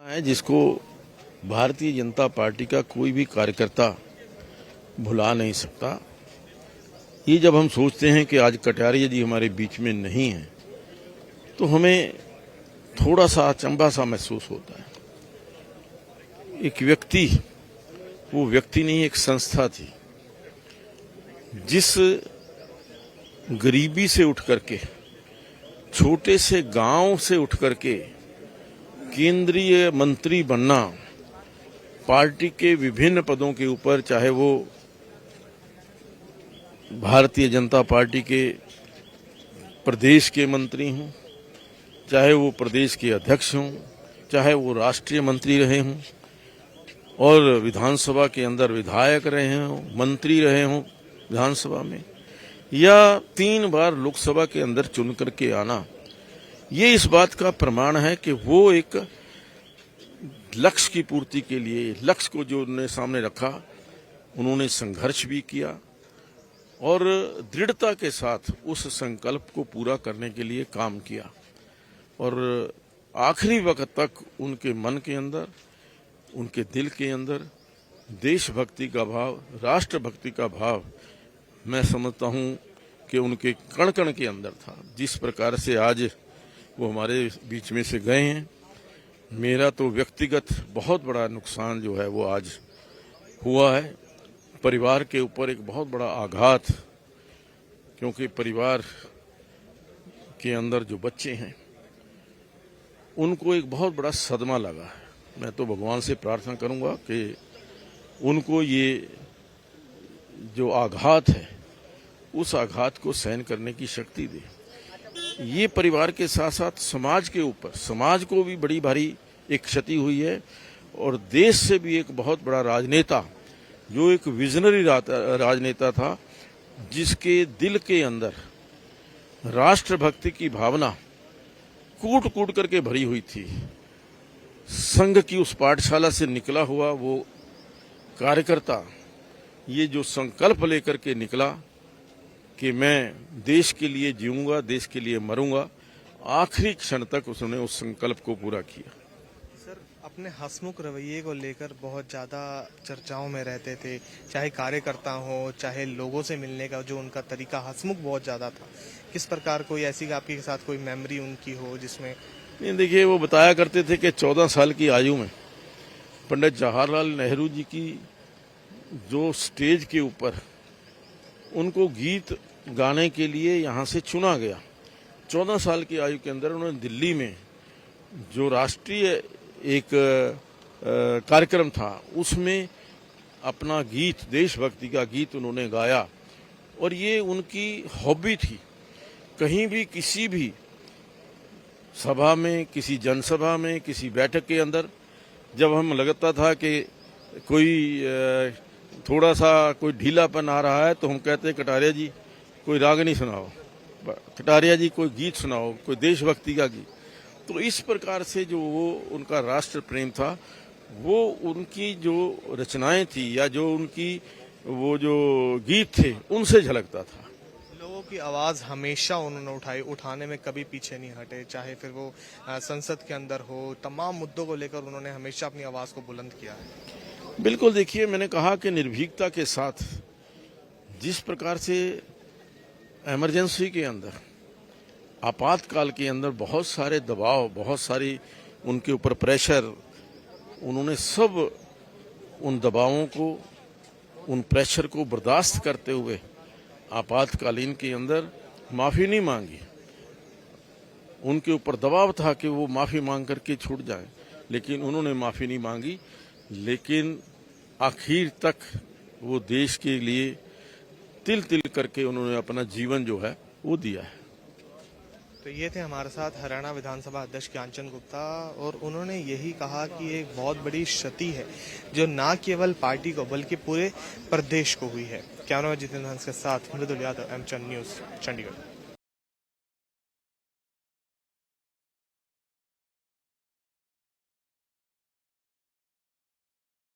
है जिसको भारतीय जनता पार्टी का कोई भी कार्यकर्ता भुला नहीं सकता। ये जब हम सोचते हैं कि आज कटारिया जी हमारे बीच में नहीं है तो हमें थोड़ा सा अचंभा सा महसूस होता है। एक व्यक्ति, वो व्यक्ति नहीं, एक संस्था थी जिस गरीबी से उठ करके, छोटे से गांव से उठ करके केंद्रीय मंत्री बनना, पार्टी के विभिन्न पदों के ऊपर, चाहे वो भारतीय जनता पार्टी के प्रदेश के मंत्री हों, चाहे वो प्रदेश के अध्यक्ष हों, चाहे वो राष्ट्रीय मंत्री रहे हों और विधानसभा के अंदर विधायक रहे हों, मंत्री रहे हों विधानसभा में, या 3 बार लोकसभा के अंदर चुन करके आना, ये इस बात का प्रमाण है कि वो एक लक्ष्य की पूर्ति के लिए, लक्ष्य को जो उन्होंने सामने रखा, उन्होंने संघर्ष भी किया और दृढ़ता के साथ उस संकल्प को पूरा करने के लिए काम किया। और आखिरी वक्त तक उनके मन के अंदर, उनके दिल के अंदर देशभक्ति का भाव, राष्ट्रभक्ति का भाव मैं समझता हूं कि उनके कण कण के अंदर था। जिस प्रकार से आज वो हमारे बीच में से गए हैं, मेरा तो व्यक्तिगत बहुत बड़ा नुकसान जो है वो आज हुआ है। परिवार के ऊपर एक बहुत बड़ा आघात, क्योंकि परिवार के अंदर जो बच्चे हैं उनको एक बहुत बड़ा सदमा लगा है। मैं तो भगवान से प्रार्थना करूंगा कि उनको ये जो आघात है, उस आघात को सहन करने की शक्ति दे। ये परिवार के साथ साथ समाज के ऊपर, समाज को भी बड़ी भारी एक क्षति हुई है और देश से भी एक बहुत बड़ा राजनेता, जो एक विजनरी राजनेता था, जिसके दिल के अंदर राष्ट्रभक्ति की भावना कूट कूट करके भरी हुई थी। संघ की उस पाठशाला से निकला हुआ वो कार्यकर्ता ये जो संकल्प लेकर के निकला कि मैं देश के लिए जीऊंगा, देश के लिए मरूंगा, आखिरी क्षण तक उसने उस संकल्प को पूरा किया। सर, अपने हंसमुख रवैये को लेकर बहुत ज़्यादा चर्चाओं में रहते थे, चाहे कार्यकर्ता हो, चाहे लोगों से मिलने का जो उनका तरीका हंसमुख बहुत ज़्यादा था। किस प्रकार कोई ऐसी आपके साथ कोई मेमोरी उनकी हो जिसमें? नहीं, देखिए, वो बताया करते थे कि 14 साल की आयु में पंडित जवाहरलाल नेहरू जी की जो स्टेज के ऊपर उनको गीत गाने के लिए यहाँ से चुना गया, 14 साल की आयु के अंदर उन्होंने दिल्ली में जो राष्ट्रीय एक कार्यक्रम था उसमें अपना गीत, देशभक्ति का गीत उन्होंने गाया। और ये उनकी हॉबी थी। कहीं भी, किसी भी सभा में, किसी जनसभा में, किसी बैठक के अंदर जब हम लगता था कि कोई थोड़ा सा कोई ढीलापन आ रहा है तो हम कहते, कटारिया जी कोई रागनी सुनाओ, कटारिया जी कोई गीत सुनाओ, कोई देशभक्ति का गीत। तो इस प्रकार से जो वो उनका राष्ट्र प्रेम था, वो उनकी जो रचनाएं थी या जो उनकी वो जो गीत थे, उनसे झलकता था। लोगों की आवाज़ हमेशा उन्होंने उठाई, उठाने में कभी पीछे नहीं हटे, चाहे फिर वो संसद के अंदर हो, तमाम मुद्दों को लेकर उन्होंने हमेशा अपनी आवाज़ को बुलंद किया है। बिल्कुल, देखिए, मैंने कहा कि निर्भीकता के साथ जिस प्रकार से इमरजेंसी के अंदर, आपातकाल के अंदर बहुत सारे दबाव, बहुत सारी उनके ऊपर प्रेशर, उन्होंने सब उन दबावों को, उन प्रेशर को बर्दाश्त करते हुए आपातकालीन के अंदर माफ़ी नहीं मांगी। उनके ऊपर दबाव था कि वो माफ़ी मांग करके छूट जाएं, लेकिन उन्होंने माफ़ी नहीं मांगी। लेकिन आखिर तक वो देश के लिए तिल तिल करके उन्होंने अपना जीवन जो है वो दिया है। तो ये थे हमारे साथ हरियाणा विधानसभा अध्यक्ष ज्ञानचंद गुप्ता, और उन्होंने यही कहा कि एक बहुत बड़ी क्षति है जो न केवल पार्टी को बल्कि पूरे प्रदेश को हुई है। कैमरा जितेंद्र हंस के साथ मृदुल यादव, एमचैन न्यूज़, चंडीगढ़।